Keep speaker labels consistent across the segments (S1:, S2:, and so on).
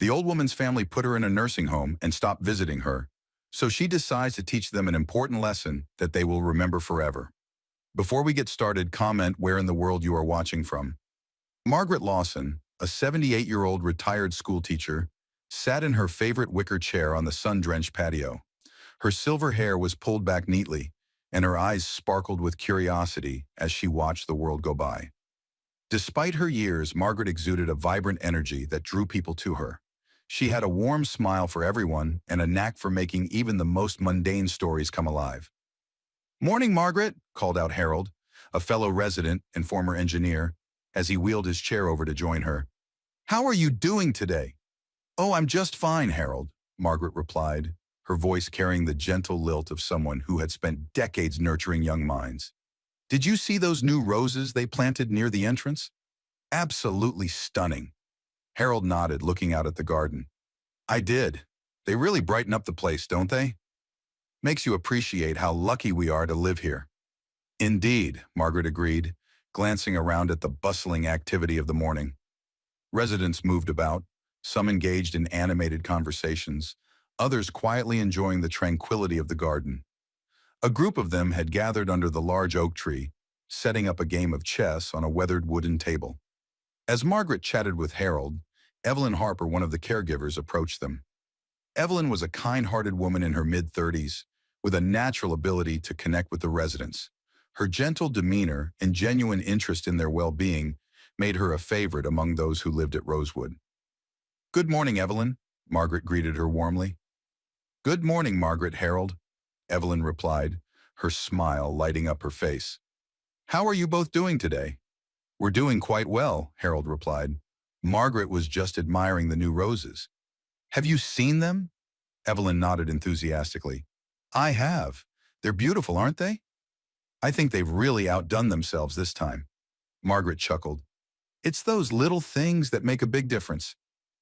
S1: The old woman's family put her in a nursing home and stopped visiting her, so she decides to teach them an important lesson that they will remember forever. Before we get started, comment where in the world you are watching from. Margaret Lawson, a 78-year-old retired schoolteacher, sat in her favorite wicker chair on the sun-drenched patio. Her silver hair was pulled back neatly, and her eyes sparkled with curiosity as she watched the world go by. Despite her years, Margaret exuded a vibrant energy that drew people to her. She had a warm smile for everyone and a knack for making even the most mundane stories come alive. "Morning, Margaret," called out Harold, a fellow resident and former engineer, as he wheeled his chair over to join her. "How are you doing today?" "Oh, I'm just fine, Harold," Margaret replied, her voice carrying the gentle lilt of someone who had spent decades nurturing young minds. "Did you see those new roses they planted near the entrance? Absolutely stunning." Harold nodded, looking out at the garden. "I did. They really brighten up the place, don't they? Makes you appreciate how lucky we are to live here." "Indeed," Margaret agreed, glancing around at the bustling activity of the morning. Residents moved about, some engaged in animated conversations, others quietly enjoying the tranquility of the garden. A group of them had gathered under the large oak tree, setting up a game of chess on a weathered wooden table. As Margaret chatted with Harold, Evelyn Harper, one of the caregivers, approached them. Evelyn was a kind-hearted woman in her mid-30s, with a natural ability to connect with the residents. Her gentle demeanor and genuine interest in their well-being made her a favorite among those who lived at Rosewood. "Good morning, Evelyn," Margaret greeted her warmly. "Good morning, Margaret," Harold, Evelyn replied, her smile lighting up her face. "How are you both doing today?" "We're doing quite well," Harold replied. Margaret was just admiring the new roses. "Have you seen them?" Evelyn nodded enthusiastically. "I have. They're beautiful, aren't they?" "I think they've really outdone themselves this time." Margaret chuckled. "It's those little things that make a big difference.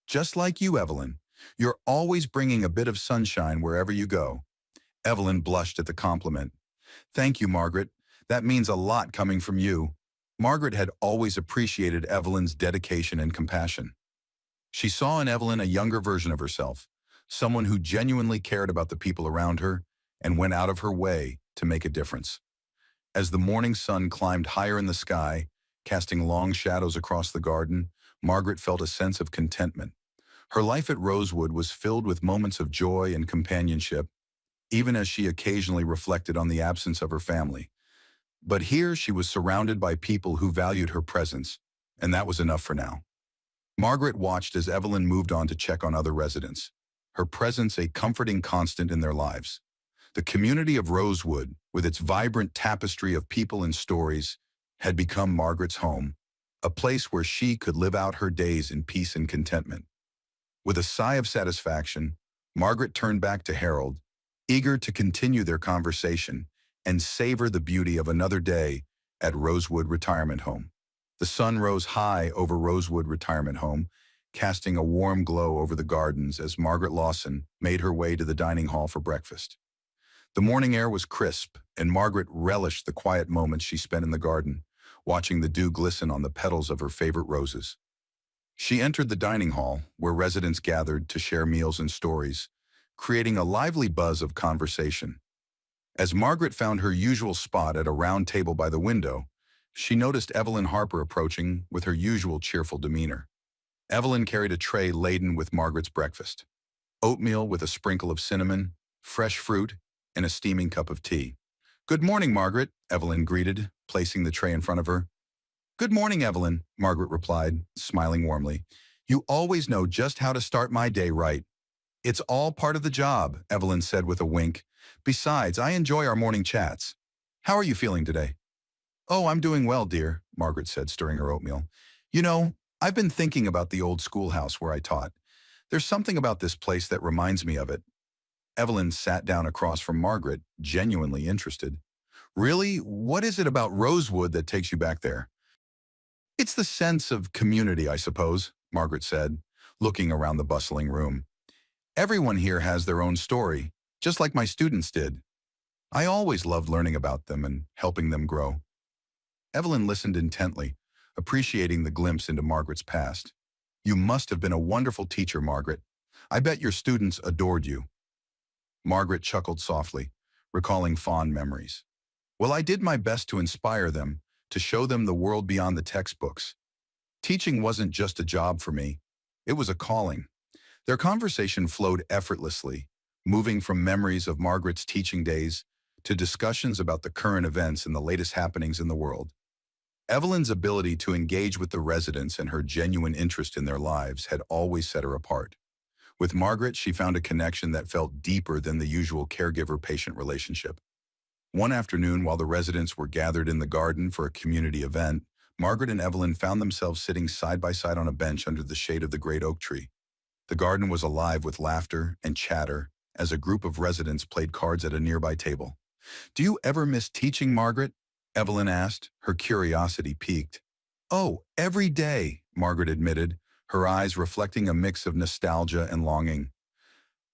S1: Just like you, Evelyn. You're always bringing a bit of sunshine wherever you go." Evelyn blushed at the compliment. "Thank you, Margaret. That means a lot coming from you." Margaret had always appreciated Evelyn's dedication and compassion. She saw in Evelyn a younger version of herself, someone who genuinely cared about the people around her and went out of her way to make a difference. As the morning sun climbed higher in the sky, casting long shadows across the garden, Margaret felt a sense of contentment. Her life at Rosewood was filled with moments of joy and companionship, even as she occasionally reflected on the absence of her family. But here she was surrounded by people who valued her presence, and that was enough for now. Margaret watched as Evelyn moved on to check on other residents, her presence a comforting constant in their lives. The community of Rosewood, with its vibrant tapestry of people and stories, had become Margaret's home, a place where she could live out her days in peace and contentment. With a sigh of satisfaction, Margaret turned back to Harold, eager to continue their conversation and savor the beauty of another day at Rosewood Retirement Home. The sun rose high over Rosewood Retirement Home, casting a warm glow over the gardens as Margaret Lawson made her way to the dining hall for breakfast. The morning air was crisp, and Margaret relished the quiet moments she spent in the garden, watching the dew glisten on the petals of her favorite roses. She entered the dining hall, where residents gathered to share meals and stories, creating a lively buzz of conversation. As Margaret found her usual spot at a round table by the window, she noticed Evelyn Harper approaching with her usual cheerful demeanor. Evelyn carried a tray laden with Margaret's breakfast: oatmeal with a sprinkle of cinnamon, fresh fruit, and a steaming cup of tea. "Good morning, Margaret," Evelyn greeted, placing the tray in front of her. "Good morning, Evelyn," Margaret replied, smiling warmly. "You always know just how to start my day right." "It's all part of the job," Evelyn said with a wink. "Besides, I enjoy our morning chats. How are you feeling today?" "Oh, I'm doing well, dear," Margaret said, stirring her oatmeal. "You know, I've been thinking about the old schoolhouse where I taught. There's something about this place that reminds me of it." Evelyn sat down across from Margaret, genuinely interested. "Really? What is it about Rosewood that takes you back there?" "It's the sense of community, I suppose," Margaret said, looking around the bustling room. "Everyone here has their own story, just like my students did. I always loved learning about them and helping them grow." Evelyn listened intently, appreciating the glimpse into Margaret's past. You must have been a wonderful teacher, Margaret. I bet your students adored you. Margaret chuckled softly, recalling fond memories. Well, I did my best to inspire them, to show them the world beyond the textbooks. Teaching wasn't just a job for me. It was a calling. Their conversation flowed effortlessly, moving from memories of Margaret's teaching days to discussions about the current events and the latest happenings in the world. Evelyn's ability to engage with the residents and her genuine interest in their lives had always set her apart. With Margaret, she found a connection that felt deeper than the usual caregiver-patient relationship. One afternoon, while the residents were gathered in the garden for a community event, Margaret and Evelyn found themselves sitting side by side on a bench under the shade of the great oak tree. The garden was alive with laughter and chatter as a group of residents played cards at a nearby table. "Do you ever miss teaching, Margaret?" Evelyn asked, her curiosity piqued. "Oh, every day," Margaret admitted, her eyes reflecting a mix of nostalgia and longing.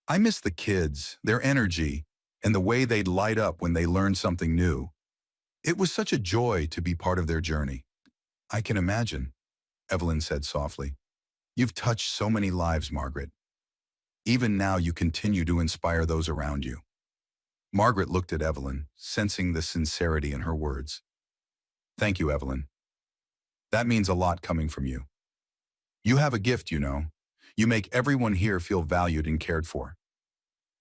S1: "I miss the kids, their energy, and the way they'd light up when they learned something new. It was such a joy to be part of their journey." "I can imagine," Evelyn said softly. "You've touched so many lives, Margaret. Even now you continue to inspire those around you." Margaret looked at Evelyn, sensing the sincerity in her words. "Thank you, Evelyn. That means a lot coming from you. You have a gift, you know. You make everyone here feel valued and cared for."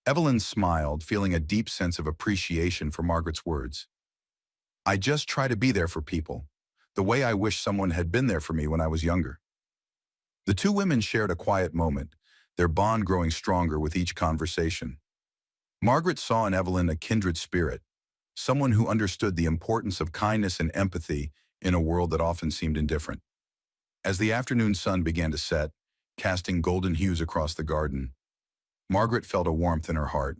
S1: Evelyn smiled, feeling a deep sense of appreciation for Margaret's words. "I just try to be there for people, the way I wish someone had been there for me when I was younger." The two women shared a quiet moment, their bond growing stronger with each conversation. Margaret saw in Evelyn a kindred spirit, someone who understood the importance of kindness and empathy in a world that often seemed indifferent. As the afternoon sun began to set, casting golden hues across the garden, Margaret felt a warmth in her heart.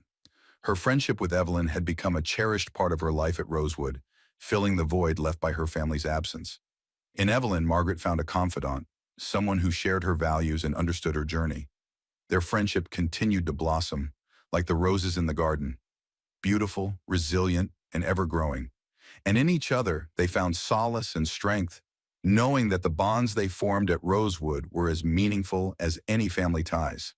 S1: Her friendship with Evelyn had become a cherished part of her life at Rosewood, filling the void left by her family's absence. In Evelyn, Margaret found a confidant, someone who shared her values and understood her journey. Their friendship continued to blossom, like the roses in the garden, beautiful, resilient, and ever-growing. And in each other, they found solace and strength, knowing that the bonds they formed at Rosewood were as meaningful as any family ties.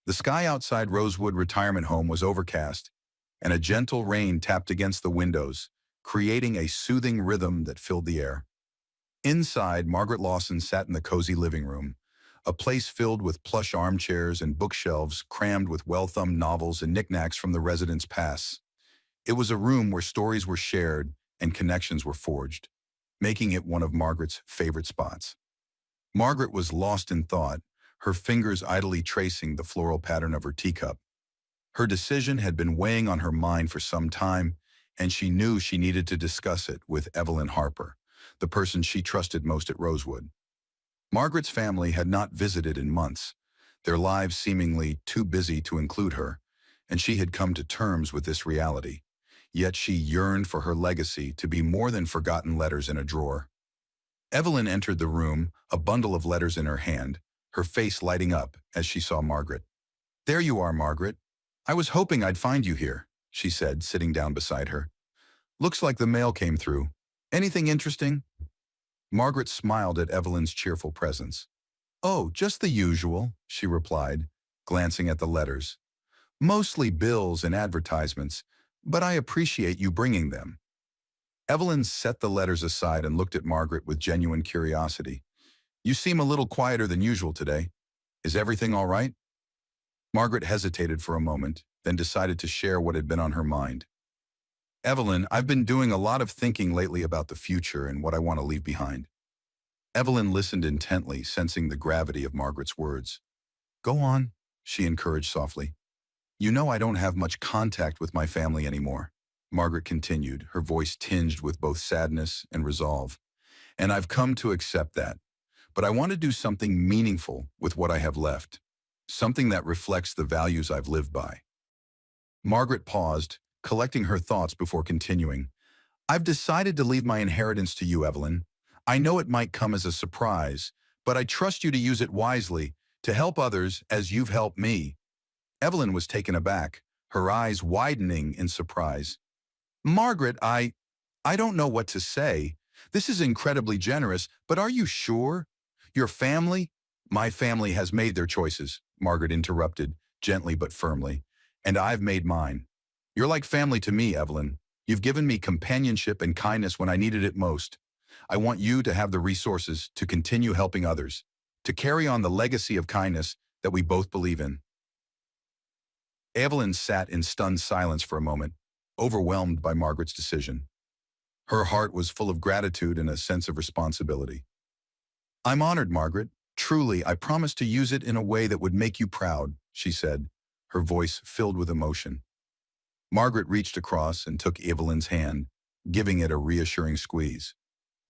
S1: The sky outside Rosewood Retirement Home was overcast, and a gentle rain tapped against the windows, creating a soothing rhythm that filled the air. Inside, Margaret Lawson sat in the cozy living room, a place filled with plush armchairs and bookshelves crammed with well-thumbed novels and knickknacks from the residents' past. It was a room where stories were shared and connections were forged, making it one of Margaret's favorite spots. Margaret was lost in thought, her fingers idly tracing the floral pattern of her teacup. Her decision had been weighing on her mind for some time, and she knew she needed to discuss it with Evelyn Harper, the person she trusted most at Rosewood. Margaret's family had not visited in months, their lives seemingly too busy to include her, and she had come to terms with this reality. Yet she yearned for her legacy to be more than forgotten letters in a drawer. Evelyn entered the room, a bundle of letters in her hand, her face lighting up as she saw Margaret. "There you are, Margaret. I was hoping I'd find you here," she said, sitting down beside her. "Looks like the mail came through. Anything interesting?" Margaret smiled at Evelyn's cheerful presence. "Oh, just the usual," she replied, glancing at the letters. "Mostly bills and advertisements, but I appreciate you bringing them." Evelyn set the letters aside and looked at Margaret with genuine curiosity. "You seem a little quieter than usual today. Is everything all right?" Margaret hesitated for a moment, then decided to share what had been on her mind. "Evelyn, I've been doing a lot of thinking lately about the future and what I want to leave behind." Evelyn listened intently, sensing the gravity of Margaret's words. "Go on," she encouraged softly. "You know I don't have much contact with my family anymore," Margaret continued, her voice tinged with both sadness and resolve. "And I've come to accept that. But I want to do something meaningful with what I have left, something that reflects the values I've lived by." Margaret paused, collecting her thoughts before continuing. "I've decided to leave my inheritance to you, Evelyn. I know it might come as a surprise, but I trust you to use it wisely, to help others as you've helped me." Evelyn was taken aback, her eyes widening in surprise. "Margaret, I don't know what to say. This is incredibly generous, but are you sure? Your family? My family has made their choices, Margaret interrupted, gently but firmly, and I've made mine. You're like family to me, Evelyn. You've given me companionship and kindness when I needed it most. I want you to have the resources to continue helping others, to carry on the legacy of kindness that we both believe in. Evelyn sat in stunned silence for a moment, overwhelmed by Margaret's decision. Her heart was full of gratitude and a sense of responsibility. I'm honored, Margaret. Truly, I promise to use it in a way that would make you proud, she said, her voice filled with emotion. Margaret reached across and took Evelyn's hand, giving it a reassuring squeeze.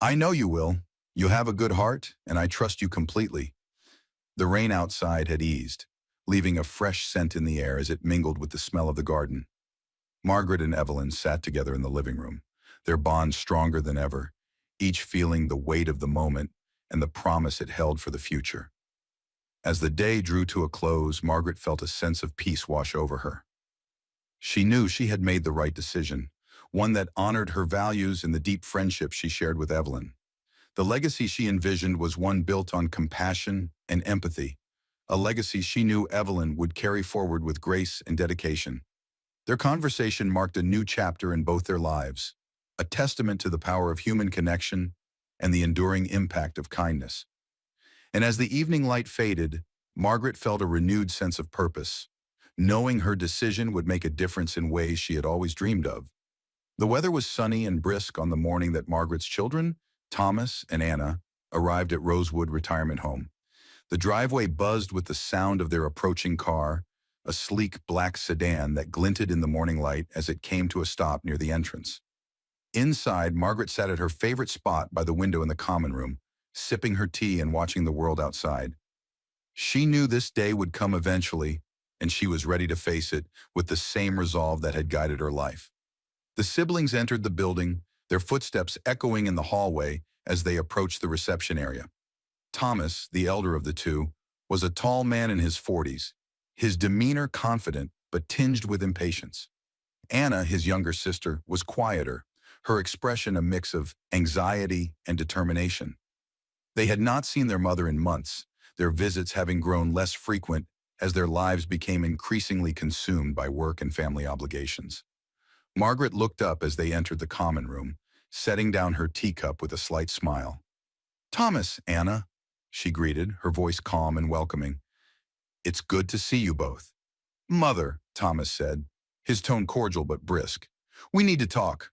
S1: I know you will. You have a good heart, and I trust you completely. The rain outside had eased, leaving a fresh scent in the air as it mingled with the smell of the garden. Margaret and Evelyn sat together in the living room, their bond stronger than ever, each feeling the weight of the moment and the promise it held for the future. As the day drew to a close, Margaret felt a sense of peace wash over her. She knew she had made the right decision, one that honored her values and the deep friendship she shared with Evelyn. The legacy she envisioned was one built on compassion and empathy, a legacy she knew Evelyn would carry forward with grace and dedication. Their conversation marked a new chapter in both their lives, a testament to the power of human connection and the enduring impact of kindness. And as the evening light faded, Margaret felt a renewed sense of purpose, knowing her decision would make a difference in ways she had always dreamed of. The weather was sunny and brisk on the morning that Margaret's children, Thomas and Anna, arrived at Rosewood Retirement Home. The driveway buzzed with the sound of their approaching car, a sleek black sedan that glinted in the morning light as it came to a stop near the entrance. Inside, Margaret sat at her favorite spot by the window in the common room, sipping her tea and watching the world outside. She knew this day would come eventually, and she was ready to face it with the same resolve that had guided her life. The siblings entered the building, their footsteps echoing in the hallway as they approached the reception area. Thomas, the elder of the two, was a tall man in his 40s, his demeanor confident but tinged with impatience. Anna, his younger sister, was quieter, her expression a mix of anxiety and determination. They had not seen their mother in months, their visits having grown less frequent as their lives became increasingly consumed by work and family obligations. Margaret looked up as they entered the common room, setting down her teacup with a slight smile. "Thomas, Anna," she greeted, her voice calm and welcoming. "It's good to see you both." "Mother," Thomas said, his tone cordial but brisk. "We need to talk."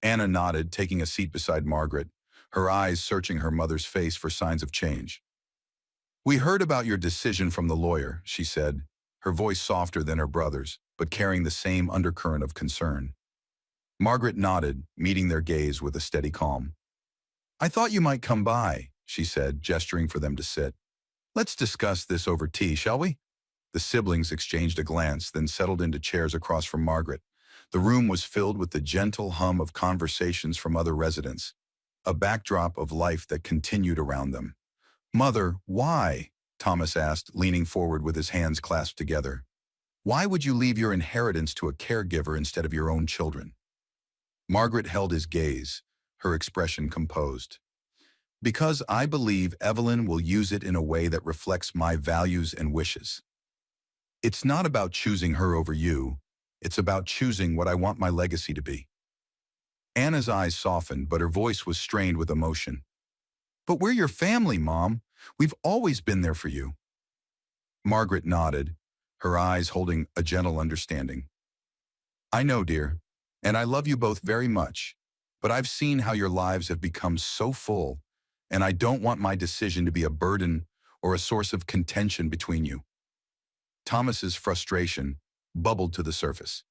S1: Anna nodded, taking a seat beside Margaret, her eyes searching her mother's face for signs of change. "We heard about your decision from the lawyer," she said, her voice softer than her brother's, but carrying the same undercurrent of concern. Margaret nodded, meeting their gaze with a steady calm. "I thought you might come by," she said, gesturing for them to sit. "Let's discuss this over tea, shall we?" The siblings exchanged a glance, then settled into chairs across from Margaret. The room was filled with the gentle hum of conversations from other residents, a backdrop of life that continued around them. "Mother, why?" Thomas asked, leaning forward with his hands clasped together. "Why would you leave your inheritance to a caregiver instead of your own children?" Margaret held his gaze, her expression composed. "Because I believe Evelyn will use it in a way that reflects my values and wishes. It's not about choosing her over you. It's about choosing what I want my legacy to be." Anna's eyes softened, but her voice was strained with emotion. "But we're your family, Mom. We've always been there for you." Margaret nodded, her eyes holding a gentle understanding. "I know, dear, and I love you both very much, but I've seen how your lives have become so full, and I don't want my decision to be a burden or a source of contention between you." Thomas's frustration bubbled to the surface.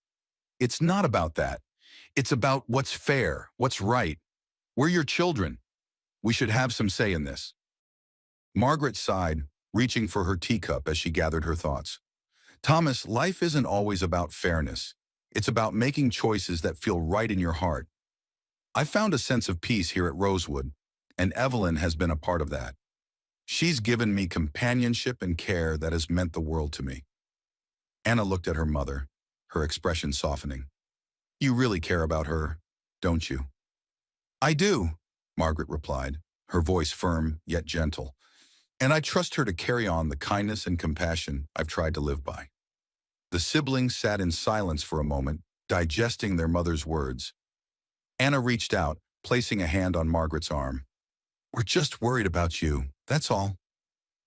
S1: "It's not about that. It's about what's fair, what's right. We're your children. We should have some say in this." Margaret sighed, reaching for her teacup as she gathered her thoughts. "Thomas, life isn't always about fairness. It's about making choices that feel right in your heart. I found a sense of peace here at Rosewood, and Evelyn has been a part of that. She's given me companionship and care that has meant the world to me." Anna looked at her mother, her expression softening. "You really care about her, don't you?" "I do," Margaret replied, her voice firm yet gentle. and I trust her to carry on the kindness and compassion I've tried to live by." The siblings sat in silence for a moment, digesting their mother's words. Anna reached out, placing a hand on Margaret's arm. "We're just worried about you, that's all."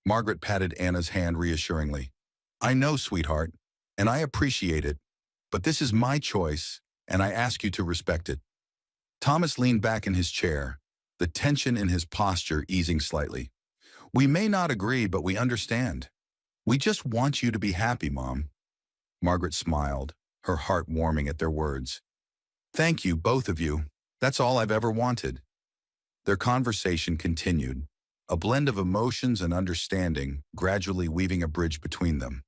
S1: Margaret patted Anna's hand reassuringly. "I know, sweetheart, and I appreciate it, but this is my choice, and I ask you to respect it." Thomas leaned back in his chair, the tension in his posture easing slightly. "We may not agree, but we understand. We just want you to be happy, Mom." Margaret smiled, her heart warming at their words. "Thank you, both of you. That's all I've ever wanted." Their conversation continued, a blend of emotions and understanding gradually weaving a bridge between them.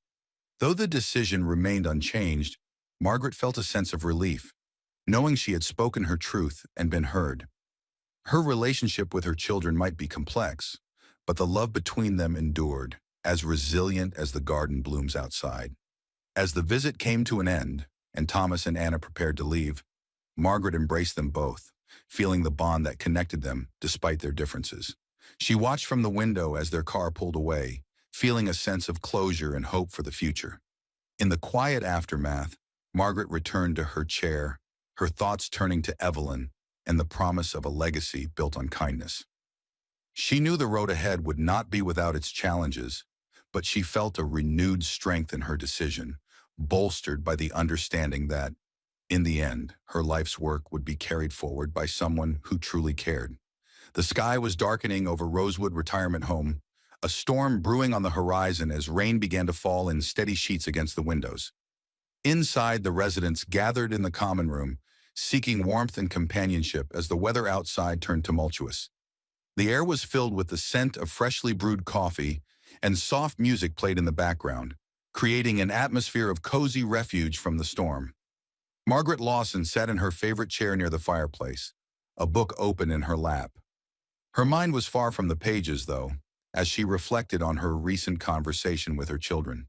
S1: Though the decision remained unchanged, Margaret felt a sense of relief, knowing she had spoken her truth and been heard. Her relationship with her children might be complex, but the love between them endured, as resilient as the garden blooms outside. As the visit came to an end, and Thomas and Anna prepared to leave, Margaret embraced them both, feeling the bond that connected them despite their differences. She watched from the window as their car pulled away, feeling a sense of closure and hope for the future. In the quiet aftermath, Margaret returned to her chair, her thoughts turning to Evelyn and the promise of a legacy built on kindness. She knew the road ahead would not be without its challenges, but she felt a renewed strength in her decision, bolstered by the understanding that, in the end, her life's work would be carried forward by someone who truly cared. The sky was darkening over Rosewood Retirement Home, a storm brewing on the horizon as rain began to fall in steady sheets against the windows. Inside, the residents gathered in the common room, seeking warmth and companionship as the weather outside turned tumultuous. The air was filled with the scent of freshly brewed coffee, and soft music played in the background, creating an atmosphere of cozy refuge from the storm. Margaret Lawson sat in her favorite chair near the fireplace, a book open in her lap. Her mind was far from the pages, though, as she reflected on her recent conversation with her children.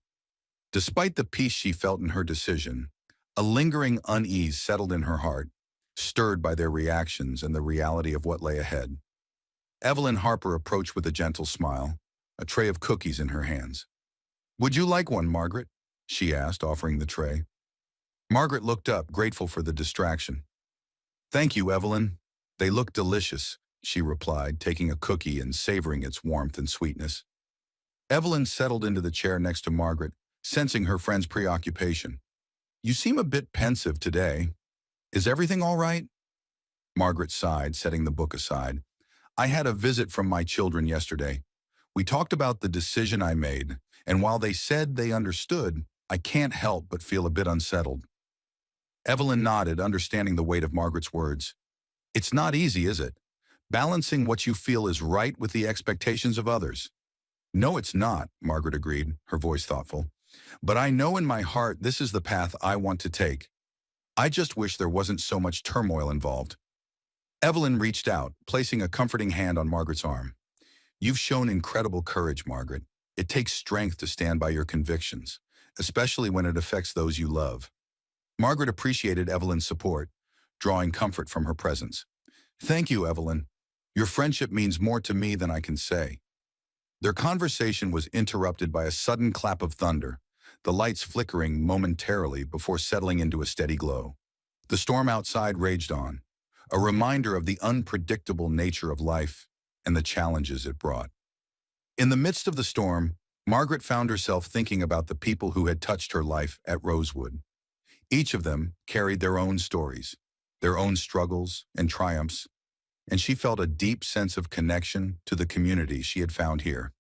S1: Despite the peace she felt in her decision, a lingering unease settled in her heart, stirred by their reactions and the reality of what lay ahead. Evelyn Harper approached with a gentle smile, a tray of cookies in her hands. "Would you like one, Margaret?" she asked, offering the tray. Margaret looked up, grateful for the distraction. "Thank you, Evelyn. They look delicious," she replied, taking a cookie and savoring its warmth and sweetness. Evelyn settled into the chair next to Margaret, sensing her friend's preoccupation. "You seem a bit pensive today. Is everything all right?" Margaret sighed, setting the book aside. "I had a visit from my children yesterday. We talked about the decision I made, and while they said they understood, I can't help but feel a bit unsettled." Evelyn nodded, understanding the weight of Margaret's words. "It's not easy, is it? Balancing what you feel is right with the expectations of others." "No, it's not," Margaret agreed, her voice thoughtful. "But I know in my heart this is the path I want to take. I just wish there wasn't so much turmoil involved." Evelyn reached out, placing a comforting hand on Margaret's arm. "You've shown incredible courage, Margaret. It takes strength to stand by your convictions, especially when it affects those you love." Margaret appreciated Evelyn's support, drawing comfort from her presence. "Thank you, Evelyn. Your friendship means more to me than I can say." Their conversation was interrupted by a sudden clap of thunder, the lights flickering momentarily before settling into a steady glow. The storm outside raged on, a reminder of the unpredictable nature of life and the challenges it brought. In the midst of the storm, Margaret found herself thinking about the people who had touched her life at Rosewood. Each of them carried their own stories, their own struggles and triumphs, and she felt a deep sense of connection to the community she had found here.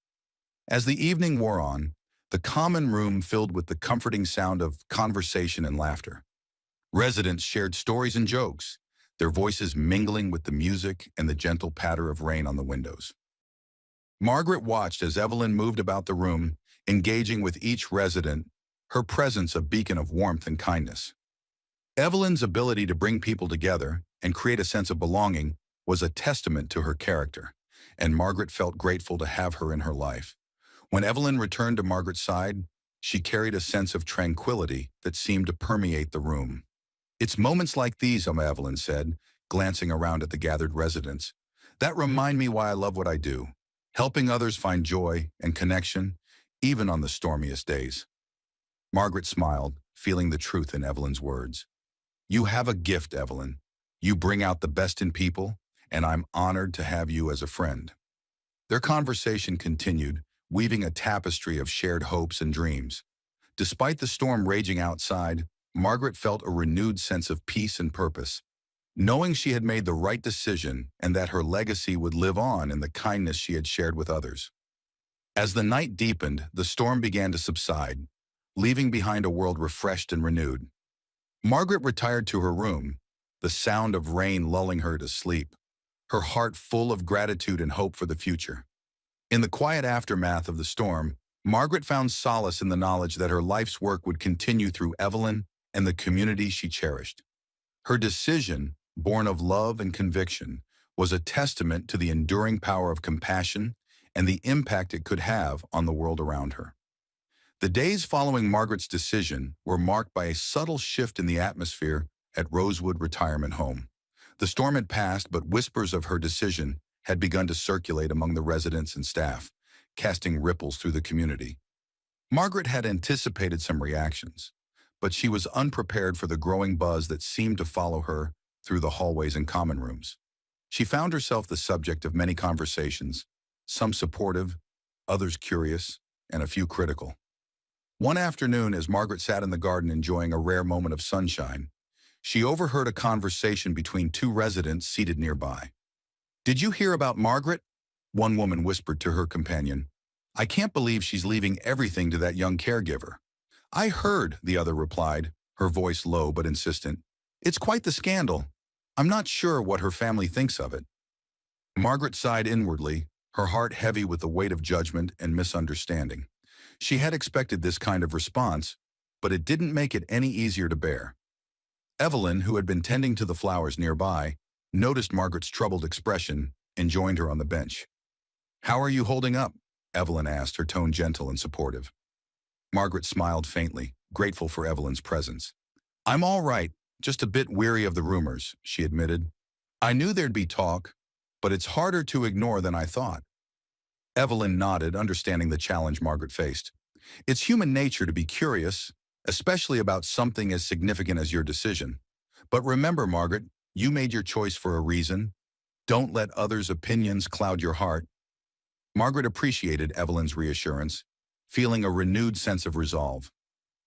S1: As the evening wore on, the common room filled with the comforting sound of conversation and laughter. Residents shared stories and jokes, their voices mingling with the music and the gentle patter of rain on the windows. Margaret watched as Evelyn moved about the room, engaging with each resident, her presence a beacon of warmth and kindness. Evelyn's ability to bring people together and create a sense of belonging was a testament to her character, and Margaret felt grateful to have her in her life. When Evelyn returned to Margaret's side, she carried a sense of tranquility that seemed to permeate the room. "It's moments like these," Evelyn said, glancing around at the gathered residents, "that remind me why I love what I do. helping others find joy and connection, even on the stormiest days. Margaret smiled, feeling the truth in Evelyn's words. You have a gift, Evelyn. You bring out the best in people, and I'm honored to have you as a friend. Their conversation continued, weaving a tapestry of shared hopes and dreams. Despite the storm raging outside, Margaret felt a renewed sense of peace and purpose, knowing she had made the right decision and that her legacy would live on in the kindness she had shared with others. As the night deepened, the storm began to subside, leaving behind a world refreshed and renewed. Margaret retired to her room, the sound of rain lulling her to sleep, her heart full of gratitude and hope for the future. In the quiet aftermath of the storm, Margaret found solace in the knowledge that her life's work would continue through Evelyn and the community she cherished. Her decision, born of love and conviction, was a testament to the enduring power of compassion and the impact it could have on the world around her. The days following Margaret's decision were marked by a subtle shift in the atmosphere at Rosewood Retirement Home. The storm had passed, but whispers of her decision had begun to circulate among the residents and staff, casting ripples through the community. Margaret had anticipated some reactions, but she was unprepared for the growing buzz that seemed to follow her through the hallways and common rooms. She found herself the subject of many conversations, some supportive, others curious, and a few critical. One afternoon, as Margaret sat in the garden enjoying a rare moment of sunshine, she overheard a conversation between two residents seated nearby. "Did you hear about Margaret?" One woman whispered to her companion. "I can't believe she's leaving everything to that young caregiver." "I heard," the other replied, her voice low but insistent. "It's quite the scandal. I'm not sure what her family thinks of it." Margaret sighed inwardly, her heart heavy with the weight of judgment and misunderstanding. She had expected this kind of response, but it didn't make it any easier to bear. Evelyn, who had been tending to the flowers nearby, noticed Margaret's troubled expression and joined her on the bench. "How are you holding up?" Evelyn asked, her tone gentle and supportive. Margaret smiled faintly, grateful for Evelyn's presence. "I'm all right, just a bit weary of the rumors," she admitted. "I knew there'd be talk, but it's harder to ignore than I thought." Evelyn nodded, understanding the challenge Margaret faced. "It's human nature to be curious, especially about something as significant as your decision. But remember, Margaret, you made your choice for a reason. Don't let others' opinions cloud your heart." Margaret appreciated Evelyn's reassurance, feeling a renewed sense of resolve.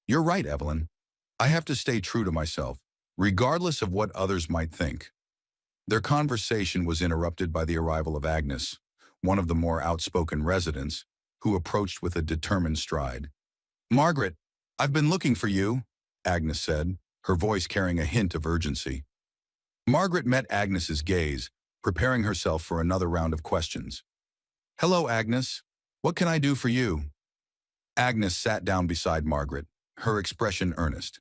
S1: "You're right, Evelyn. I have to stay true to myself, regardless of what others might think." Their conversation was interrupted by the arrival of Agnes, one of the more outspoken residents, who approached with a determined stride. "Margaret, I've been looking for you," Agnes said, her voice carrying a hint of urgency. Margaret met Agnes's gaze, preparing herself for another round of questions. "Hello, Agnes. What can I do for you?" Agnes sat down beside Margaret, her expression earnest.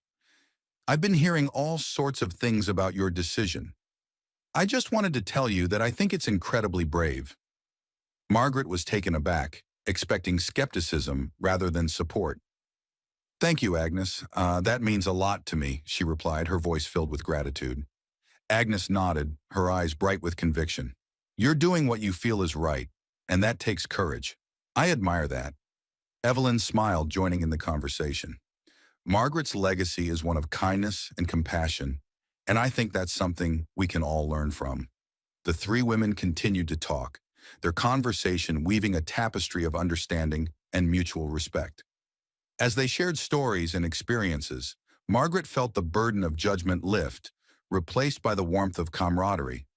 S1: "I've been hearing all sorts of things about your decision. I just wanted to tell you that I think it's incredibly brave." Margaret was taken aback, expecting skepticism rather than support. "Thank you, Agnes. That means a lot to me," she replied, her voice filled with gratitude. Agnes nodded, her eyes bright with conviction. "You're doing what you feel is right, and that takes courage. I admire that." Evelyn smiled, joining in the conversation. "Margaret's legacy is one of kindness and compassion, and I think that's something we can all learn from." The three women continued to talk, their conversation weaving a tapestry of understanding and mutual respect. As they shared stories and experiences, Margaret felt the burden of judgment lift, replaced by the warmth of camaraderie.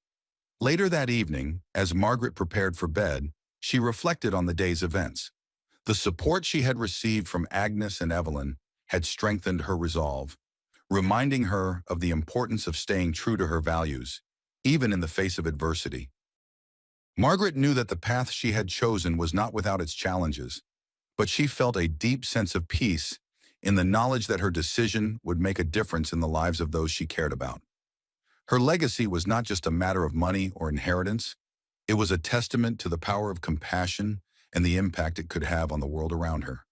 S1: Later that evening, as Margaret prepared for bed, she reflected on the day's events. The support she had received from Agnes and Evelyn had strengthened her resolve, reminding her of the importance of staying true to her values, even in the face of adversity. Margaret knew that the path she had chosen was not without its challenges, but she felt a deep sense of peace in the knowledge that her decision would make a difference in the lives of those she cared about. Her legacy was not just a matter of money or inheritance, it was a testament to the power of compassion and the impact it could have on the world around her.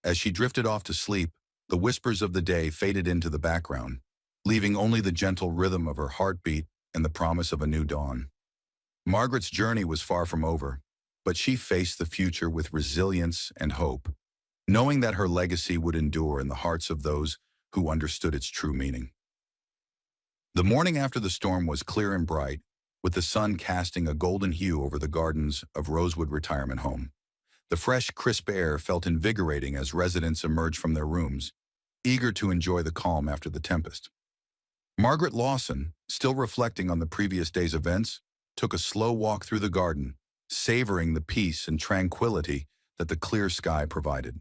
S1: As she drifted off to sleep, the whispers of the day faded into the background, leaving only the gentle rhythm of her heartbeat and the promise of a new dawn. Margaret's journey was far from over. but she faced the future with resilience and hope, knowing that her legacy would endure in the hearts of those who understood its true meaning. The morning after the storm was clear and bright, with the sun casting a golden hue over the gardens of Rosewood Retirement Home. The fresh, crisp air felt invigorating as residents emerged from their rooms, eager to enjoy the calm after the tempest. Margaret Lawson, still reflecting on the previous day's events, took a slow walk through the garden, savoring the peace and tranquility that the clear sky provided.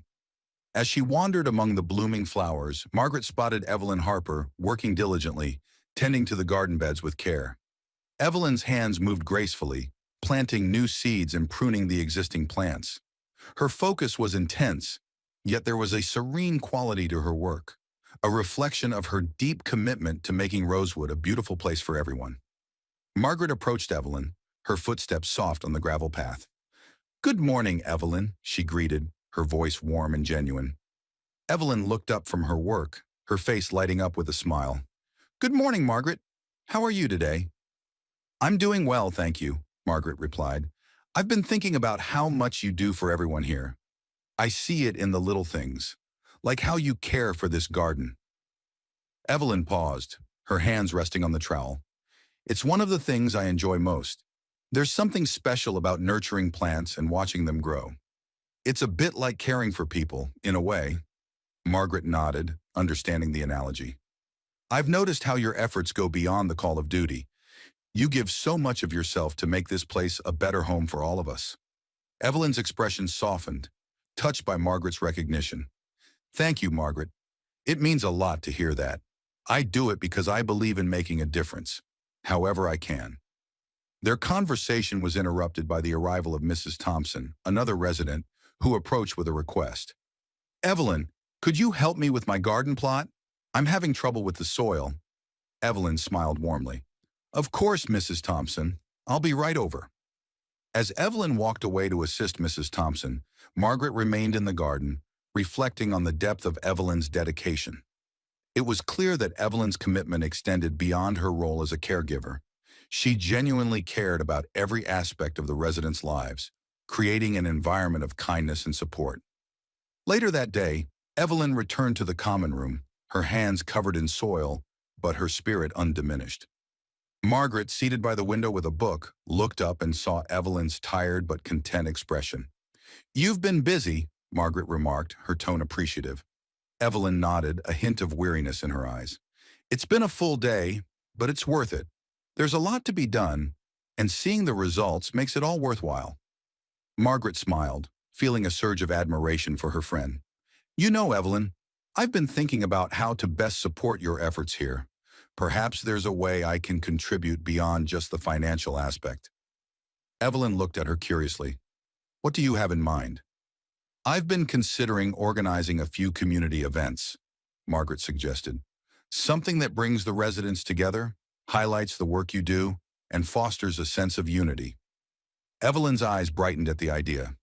S1: As she wandered among the blooming flowers, Margaret spotted Evelyn Harper working diligently, tending to the garden beds with care. Evelyn's hands moved gracefully, planting new seeds and pruning the existing plants. Her focus was intense, yet there was a serene quality to her work, a reflection of her deep commitment to making Rosewood a beautiful place for everyone. Margaret approached Evelyn, her footsteps soft on the gravel path. "Good morning, Evelyn," she greeted, her voice warm and genuine. Evelyn looked up from her work, her face lighting up with a smile. "Good morning, Margaret. How are you today?" "I'm doing well, thank you," Margaret replied. "I've been thinking about how much you do for everyone here. I see it in the little things, like how you care for this garden." Evelyn paused, her hands resting on the trowel. "It's one of the things I enjoy most. There's something special about nurturing plants and watching them grow. It's a bit like caring for people, in a way." Margaret nodded, understanding the analogy. "I've noticed how your efforts go beyond the call of duty. You give so much of yourself to make this place a better home for all of us." Evelyn's expression softened, touched by Margaret's recognition. "Thank you, Margaret. It means a lot to hear that. I do it because I believe in making a difference, however I can." Their conversation was interrupted by the arrival of Mrs. Thompson, another resident, who approached with a request. "Evelyn, could you help me with my garden plot? I'm having trouble with the soil." Evelyn smiled warmly. "Of course, Mrs. Thompson. I'll be right over." As Evelyn walked away to assist Mrs. Thompson, Margaret remained in the garden, reflecting on the depth of Evelyn's dedication. It was clear that Evelyn's commitment extended beyond her role as a caregiver. She genuinely cared about every aspect of the residents' lives, creating an environment of kindness and support. Later that day, Evelyn returned to the common room, her hands covered in soil, but her spirit undiminished. Margaret, seated by the window with a book, looked up and saw Evelyn's tired but content expression. "You've been busy," Margaret remarked, her tone appreciative. Evelyn nodded, a hint of weariness in her eyes. "It's been a full day, but it's worth it. There's a lot to be done, and seeing the results makes it all worthwhile." Margaret smiled, feeling a surge of admiration for her friend. "You know, Evelyn, I've been thinking about how to best support your efforts here. Perhaps there's a way I can contribute beyond just the financial aspect." Evelyn looked at her curiously. "What do you have in mind?" "I've been considering organizing a few community events," Margaret suggested. "Something that brings the residents together, highlights the work you do, and fosters a sense of unity." Evelyn's eyes brightened at the idea.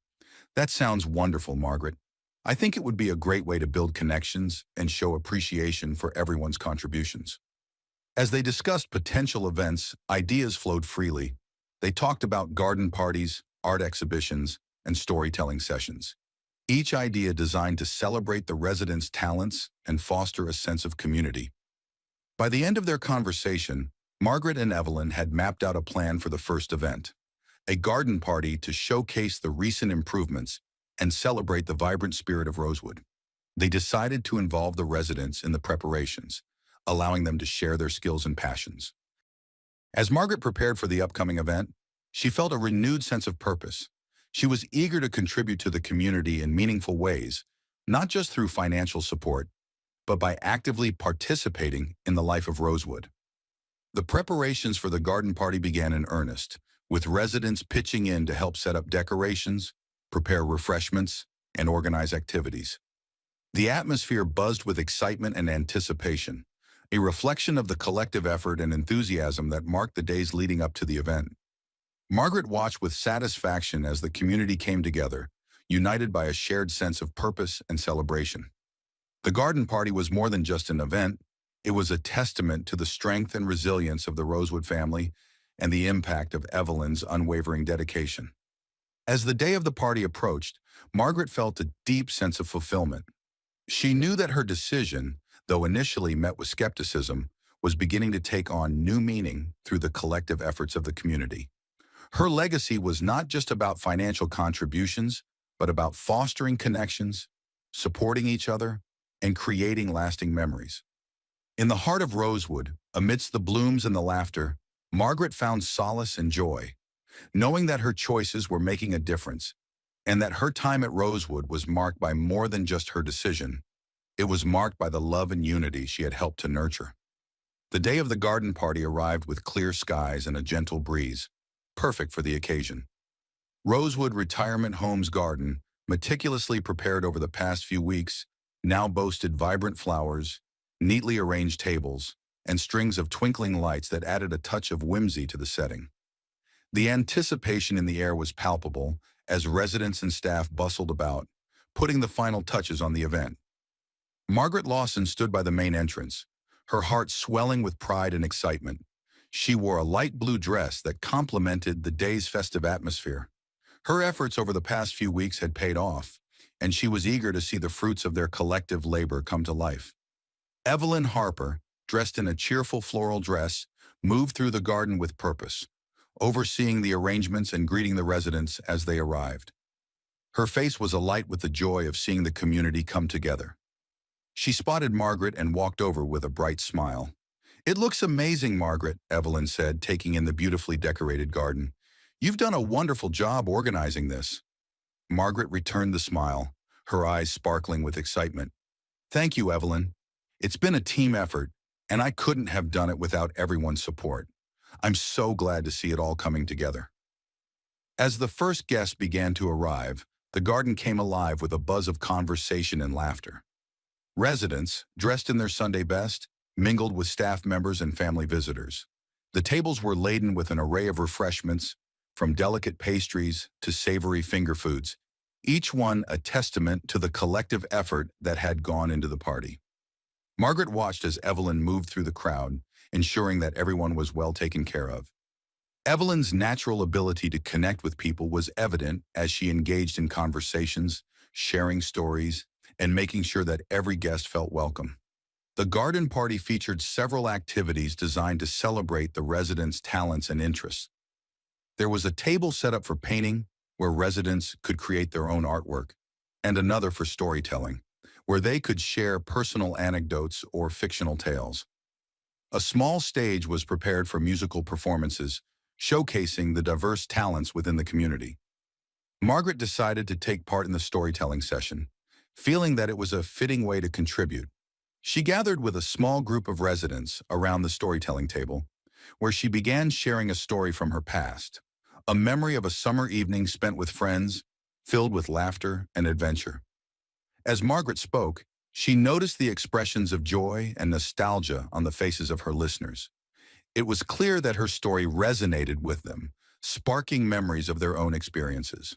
S1: "That sounds wonderful, Margaret. I think it would be a great way to build connections and show appreciation for everyone's contributions." As they discussed potential events, ideas flowed freely. They talked about garden parties, art exhibitions, and storytelling sessions. Each idea designed to celebrate the residents' talents and foster a sense of community. By the end of their conversation, Margaret and Evelyn had mapped out a plan for the first event, a garden party to showcase the recent improvements and celebrate the vibrant spirit of Rosewood. They decided to involve the residents in the preparations, allowing them to share their skills and passions. As Margaret prepared for the upcoming event, she felt a renewed sense of purpose. She was eager to contribute to the community in meaningful ways, not just through financial support, but by actively participating in the life of Rosewood. The preparations for the garden party began in earnest, with residents pitching in to help set up decorations, prepare refreshments, and organize activities. The atmosphere buzzed with excitement and anticipation, a reflection of the collective effort and enthusiasm that marked the days leading up to the event. Margaret watched with satisfaction as the community came together, united by a shared sense of purpose and celebration. The garden party was more than just an event. It was a testament to the strength and resilience of the Rosewood family and the impact of Evelyn's unwavering dedication. As the day of the party approached, Margaret felt a deep sense of fulfillment. She knew that her decision, though initially met with skepticism, was beginning to take on new meaning through the collective efforts of the community. Her legacy was not just about financial contributions, but about fostering connections, supporting each other, and creating lasting memories. In the heart of Rosewood, amidst the blooms and the laughter, Margaret found solace and joy, knowing that her choices were making a difference, and that her time at Rosewood was marked by more than just her decision. It was marked by the love and unity she had helped to nurture. The day of the garden party arrived with clear skies and a gentle breeze, perfect for the occasion. Rosewood Retirement Home's garden, meticulously prepared over the past few weeks, now boasted vibrant flowers, neatly arranged tables, and strings of twinkling lights that added a touch of whimsy to the setting. The anticipation in the air was palpable as residents and staff bustled about, putting the final touches on the event. Margaret Lawson stood by the main entrance, her heart swelling with pride and excitement. She wore a light blue dress that complemented the day's festive atmosphere. Her efforts over the past few weeks had paid off, and she was eager to see the fruits of their collective labor come to life. Evelyn Harper, dressed in a cheerful floral dress, moved through the garden with purpose, overseeing the arrangements and greeting the residents as they arrived. Her face was alight with the joy of seeing the community come together. She spotted Margaret and walked over with a bright smile. "It looks amazing, Margaret," Evelyn said, taking in the beautifully decorated garden. "You've done a wonderful job organizing this." Margaret returned the smile, her eyes sparkling with excitement. "Thank you, Evelyn. It's been a team effort, and I couldn't have done it without everyone's support. I'm so glad to see it all coming together." As the first guests began to arrive, the garden came alive with a buzz of conversation and laughter. Residents, dressed in their Sunday best, mingled with staff members and family visitors. The tables were laden with an array of refreshments, from delicate pastries to savory finger foods, each one a testament to the collective effort that had gone into the party. Margaret watched as Evelyn moved through the crowd, ensuring that everyone was well taken care of. Evelyn's natural ability to connect with people was evident as she engaged in conversations, sharing stories, and making sure that every guest felt welcome. The garden party featured several activities designed to celebrate the residents' talents and interests. There was a table set up for painting, where residents could create their own artwork, and another for storytelling, where they could share personal anecdotes or fictional tales. A small stage was prepared for musical performances, showcasing the diverse talents within the community. Margaret decided to take part in the storytelling session, feeling that it was a fitting way to contribute. She gathered with a small group of residents around the storytelling table, where she began sharing a story from her past, a memory of a summer evening spent with friends, filled with laughter and adventure. As Margaret spoke, she noticed the expressions of joy and nostalgia on the faces of her listeners. It was clear that her story resonated with them, sparking memories of their own experiences.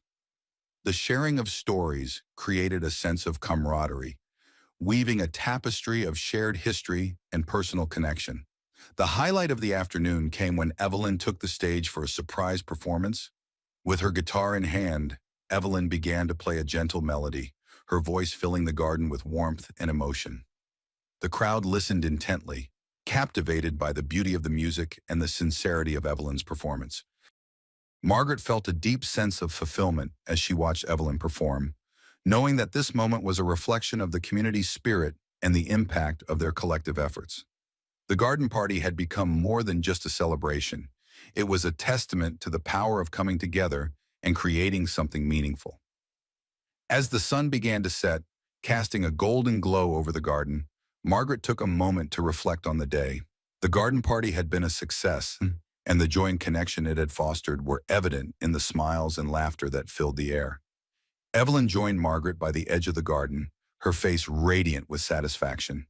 S1: The sharing of stories created a sense of camaraderie, weaving a tapestry of shared history and personal connection. The highlight of the afternoon came when Evelyn took the stage for a surprise performance. With her guitar in hand, Evelyn began to play a gentle melody, her voice filling the garden with warmth and emotion. The crowd listened intently, captivated by the beauty of the music and the sincerity of Evelyn's performance. Margaret felt a deep sense of fulfillment as she watched Evelyn perform, knowing that this moment was a reflection of the community's spirit and the impact of their collective efforts. The garden party had become more than just a celebration. It was a testament to the power of coming together and creating something meaningful. As the sun began to set, casting a golden glow over the garden, Margaret took a moment to reflect on the day. The garden party had been a success, and the joy and connection it had fostered were evident in the smiles and laughter that filled the air. Evelyn joined Margaret by the edge of the garden, her face radiant with satisfaction.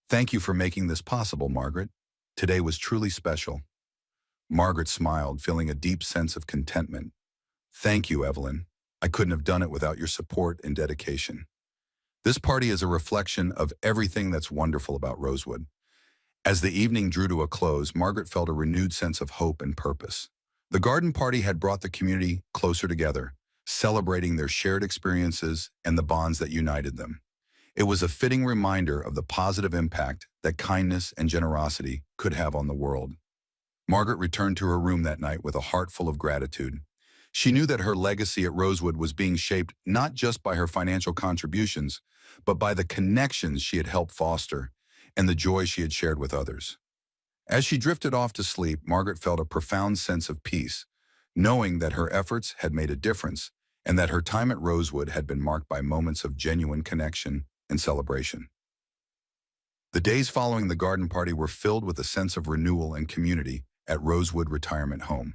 S1: "Thank you for making this possible, Margaret. Today was truly special." Margaret smiled, feeling a deep sense of contentment. "Thank you, Evelyn. I couldn't have done it without your support and dedication." This party is a reflection of everything that's wonderful about Rosewood. As the evening drew to a close, Margaret felt a renewed sense of hope and purpose. The garden party had brought the community closer together, celebrating their shared experiences and the bonds that united them. It was a fitting reminder of the positive impact that kindness and generosity could have on the world. Margaret returned to her room that night with a heart full of gratitude. She knew that her legacy at Rosewood was being shaped not just by her financial contributions, but by the connections she had helped foster and the joy she had shared with others. As she drifted off to sleep, Margaret felt a profound sense of peace, knowing that her efforts had made a difference and that her time at Rosewood had been marked by moments of genuine connection and celebration. The days following the garden party were filled with a sense of renewal and community at Rosewood Retirement Home.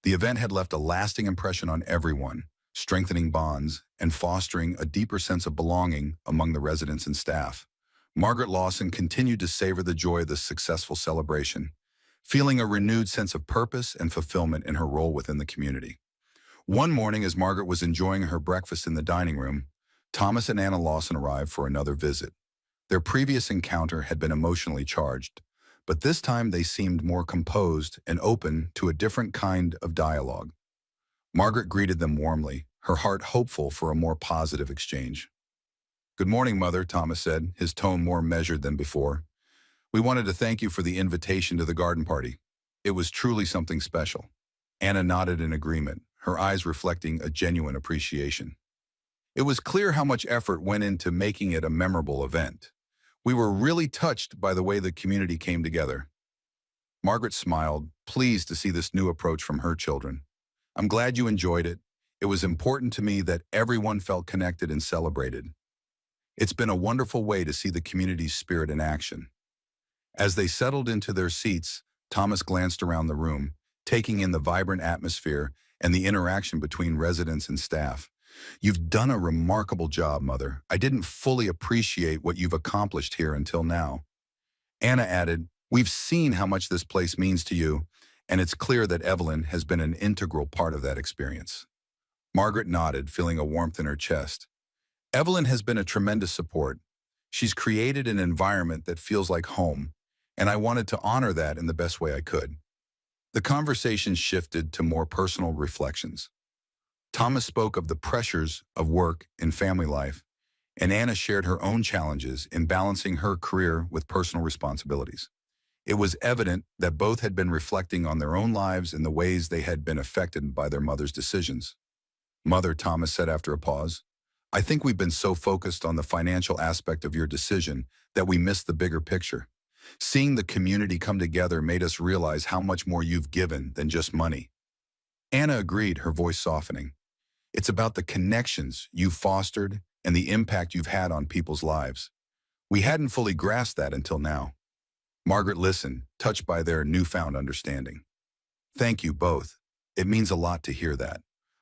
S1: The event had left a lasting impression on everyone, strengthening bonds and fostering a deeper sense of belonging among the residents and staff. Margaret Lawson continued to savor the joy of this successful celebration, feeling a renewed sense of purpose and fulfillment in her role within the community. One morning, as Margaret was enjoying her breakfast in the dining room, Thomas and Anna Lawson arrived for another visit. Their previous encounter had been emotionally charged, but this time they seemed more composed and open to a different kind of dialogue. Margaret greeted them warmly, her heart hopeful for a more positive exchange. "Good morning, Mother," Thomas said, his tone more measured than before. "We wanted to thank you for the invitation to the garden party. It was truly something special." Anna nodded in agreement, her eyes reflecting a genuine appreciation. It was clear how much effort went into making it a memorable event. "We were really touched by the way the community came together." Margaret smiled, pleased to see this new approach from her children. "I'm glad you enjoyed it. It was important to me that everyone felt connected and celebrated. It's been a wonderful way to see the community's spirit in action." As they settled into their seats, Thomas glanced around the room, taking in the vibrant atmosphere and the interaction between residents and staff. "You've done a remarkable job, Mother. I didn't fully appreciate what you've accomplished here until now." Anna added, "We've seen how much this place means to you, and it's clear that Evelyn has been an integral part of that experience." Margaret nodded, feeling a warmth in her chest. "Evelyn has been a tremendous support. She's created an environment that feels like home, and I wanted to honor that in the best way I could." The conversation shifted to more personal reflections. Thomas spoke of the pressures of work and family life, and Anna shared her own challenges in balancing her career with personal responsibilities. It was evident that both had been reflecting on their own lives and the ways they had been affected by their mother's decisions. "Mother," Thomas said after a pause, "I think we've been so focused on the financial aspect of your decision that we missed the bigger picture. Seeing the community come together made us realize how much more you've given than just money." Anna agreed, her voice softening. "It's about the connections you've fostered and the impact you've had on people's lives. We hadn't fully grasped that until now." Margaret listened, touched by their newfound understanding. "Thank you both. It means a lot to hear that.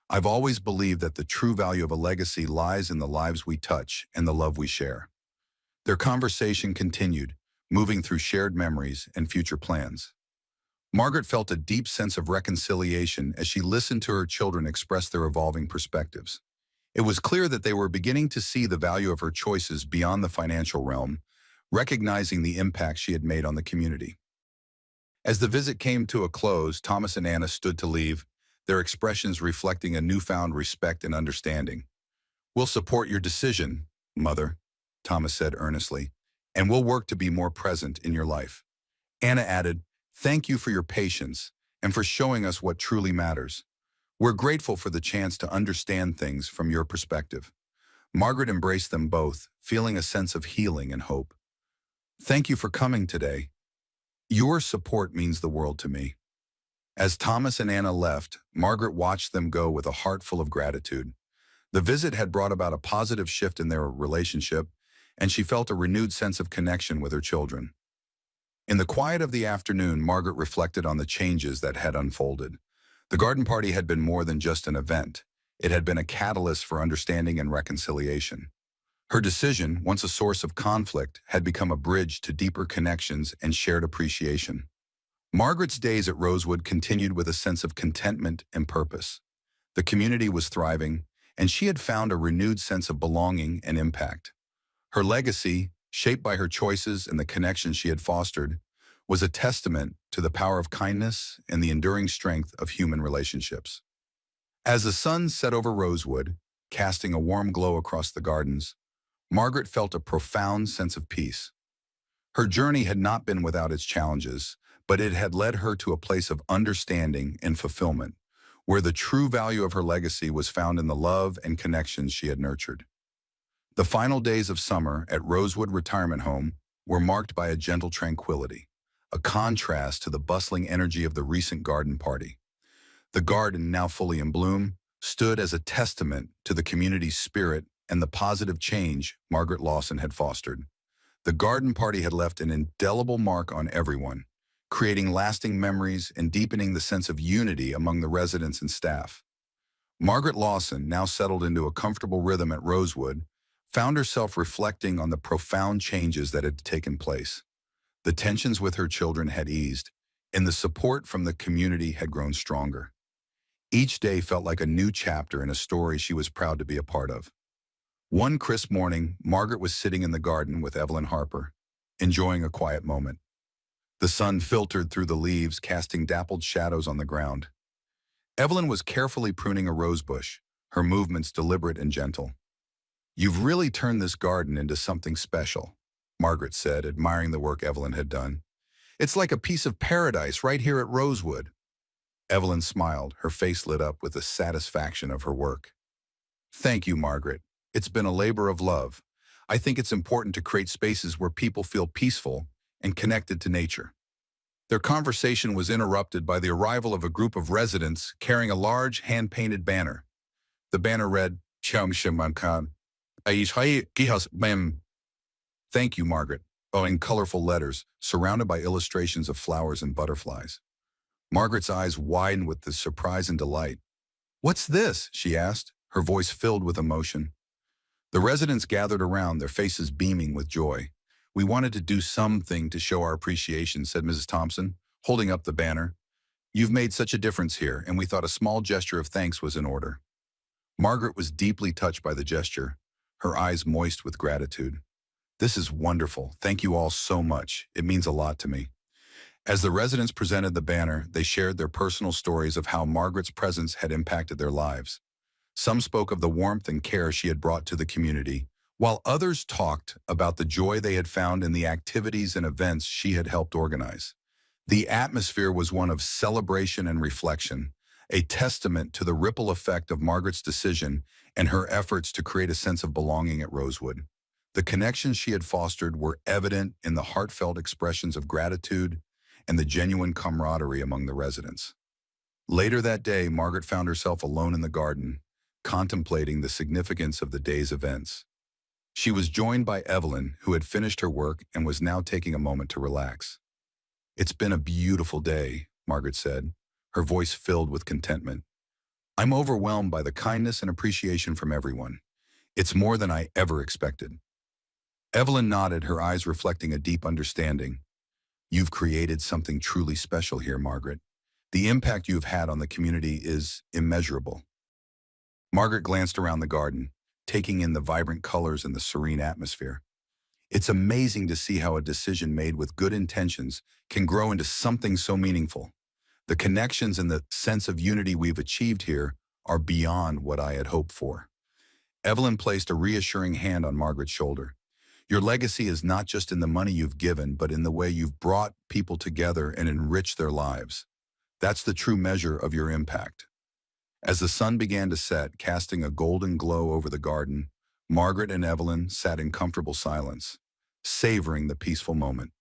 S1: I've always believed that the true value of a legacy lies in the lives we touch and the love we share." Their conversation continued, moving through shared memories and future plans. Margaret felt a deep sense of reconciliation as she listened to her children express their evolving perspectives. It was clear that they were beginning to see the value of her choices beyond the financial realm, recognizing the impact she had made on the community. As the visit came to a close, Thomas and Anna stood to leave, their expressions reflecting a newfound respect and understanding. "We'll support your decision, Mother," Thomas said earnestly, "and we'll work to be more present in your life." Anna added, "Thank you for your patience and for showing us what truly matters. We're grateful for the chance to understand things from your perspective." Margaret embraced them both, feeling a sense of healing and hope. "Thank you for coming today. Your support means the world to me." As Thomas and Anna left, Margaret watched them go with a heart full of gratitude. The visit had brought about a positive shift in their relationship, and she felt a renewed sense of connection with her children. In the quiet of the afternoon, Margaret reflected on the changes that had unfolded. The garden party had been more than just an event. It had been a catalyst for understanding and reconciliation. Her decision, once a source of conflict, had become a bridge to deeper connections and shared appreciation. Margaret's days at Rosewood continued with a sense of contentment and purpose. The community was thriving, and she had found a renewed sense of belonging and impact. Her legacy, shaped by her choices and the connections she had fostered, was a testament to the power of kindness and the enduring strength of human relationships. As the sun set over Rosewood, casting a warm glow across the gardens, Margaret felt a profound sense of peace. Her journey had not been without its challenges, but it had led her to a place of understanding and fulfillment, where the true value of her legacy was found in the love and connections she had nurtured. The final days of summer at Rosewood Retirement Home were marked by a gentle tranquility, a contrast to the bustling energy of the recent garden party. The garden, now fully in bloom, stood as a testament to the community's spirit and the positive change Margaret Lawson had fostered. The garden party had left an indelible mark on everyone, creating lasting memories and deepening the sense of unity among the residents and staff. Margaret Lawson, now settled into a comfortable rhythm at Rosewood, found herself reflecting on the profound changes that had taken place. The tensions with her children had eased, and the support from the community had grown stronger. Each day felt like a new chapter in a story she was proud to be a part of. One crisp morning, Margaret was sitting in the garden with Evelyn Harper, enjoying a quiet moment. The sun filtered through the leaves, casting dappled shadows on the ground. Evelyn was carefully pruning a rosebush, her movements deliberate and gentle. "You've really turned this garden into something special," Margaret said, admiring the work Evelyn had done. "It's like a piece of paradise right here at Rosewood." Evelyn smiled, her face lit up with the satisfaction of her work. "Thank you, Margaret. It's been a labor of love. I think it's important to create spaces where people feel peaceful and connected to nature." Their conversation was interrupted by the arrival of a group of residents carrying a large hand-painted banner. The banner read, "Chum Shimankan. Thank you, Margaret," in colorful letters, surrounded by illustrations of flowers and butterflies. Margaret's eyes widened with the surprise and delight. "What's this?" she asked, her voice filled with emotion. The residents gathered around, their faces beaming with joy. "We wanted to do something to show our appreciation," said Mrs. Thompson, holding up the banner. "You've made such a difference here, and we thought a small gesture of thanks was in order." Margaret was deeply touched by the gesture, her eyes moist with gratitude. "This is wonderful. Thank you all so much. It means a lot to me." As the residents presented the banner, they shared their personal stories of how Margaret's presence had impacted their lives. Some spoke of the warmth and care she had brought to the community, while others talked about the joy they had found in the activities and events she had helped organize. The atmosphere was one of celebration and reflection, a testament to the ripple effect of Margaret's decision and her efforts to create a sense of belonging at Rosewood. The connections she had fostered were evident in the heartfelt expressions of gratitude and the genuine camaraderie among the residents. Later that day, Margaret found herself alone in the garden, contemplating the significance of the day's events. She was joined by Evelyn, who had finished her work and was now taking a moment to relax. "It's been a beautiful day," Margaret said, her voice filled with contentment. "I'm overwhelmed by the kindness and appreciation from everyone. It's more than I ever expected." Evelyn nodded, her eyes reflecting a deep understanding. "You've created something truly special here, Margaret. The impact you've had on the community is immeasurable." Margaret glanced around the garden, taking in the vibrant colors and the serene atmosphere. "It's amazing to see how a decision made with good intentions can grow into something so meaningful. The connections and the sense of unity we've achieved here are beyond what I had hoped for." Evelyn placed a reassuring hand on Margaret's shoulder. "Your legacy is not just in the money you've given, but in the way you've brought people together and enriched their lives. That's the true measure of your impact." As the sun began to set, casting a golden glow over the garden, Margaret and Evelyn sat in comfortable silence, savoring the peaceful moment.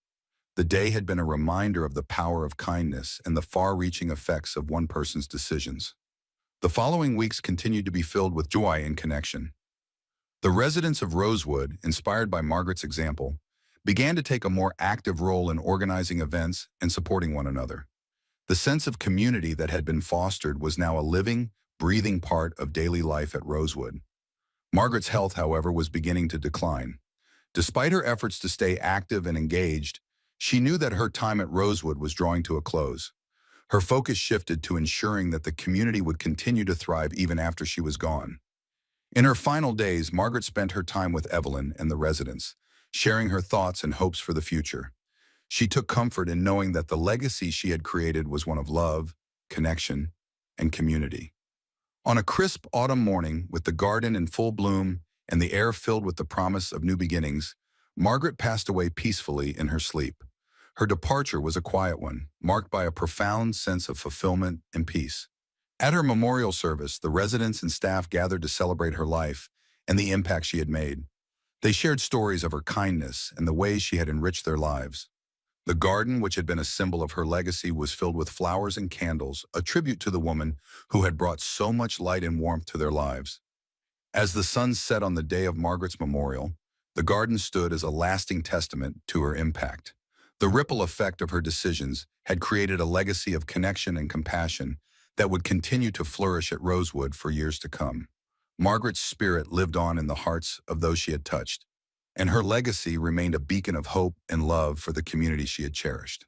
S1: The day had been a reminder of the power of kindness and the far-reaching effects of one person's decisions. The following weeks continued to be filled with joy and connection. The residents of Rosewood, inspired by Margaret's example, began to take a more active role in organizing events and supporting one another. The sense of community that had been fostered was now a living, breathing part of daily life at Rosewood. Margaret's health, however, was beginning to decline. Despite her efforts to stay active and engaged, she knew that her time at Rosewood was drawing to a close. Her focus shifted to ensuring that the community would continue to thrive even after she was gone. In her final days, Margaret spent her time with Evelyn and the residents, sharing her thoughts and hopes for the future. She took comfort in knowing that the legacy she had created was one of love, connection, and community. On a crisp autumn morning, with the garden in full bloom and the air filled with the promise of new beginnings, Margaret passed away peacefully in her sleep. Her departure was a quiet one, marked by a profound sense of fulfillment and peace. At her memorial service, the residents and staff gathered to celebrate her life and the impact she had made. They shared stories of her kindness and the ways she had enriched their lives. The garden, which had been a symbol of her legacy, was filled with flowers and candles, a tribute to the woman who had brought so much light and warmth to their lives. As the sun set on the day of Margaret's memorial, the garden stood as a lasting testament to her impact. The ripple effect of her decisions had created a legacy of connection and compassion that would continue to flourish at Rosewood for years to come. Margaret's spirit lived on in the hearts of those she had touched, and her legacy remained a beacon of hope and love for the community she had cherished.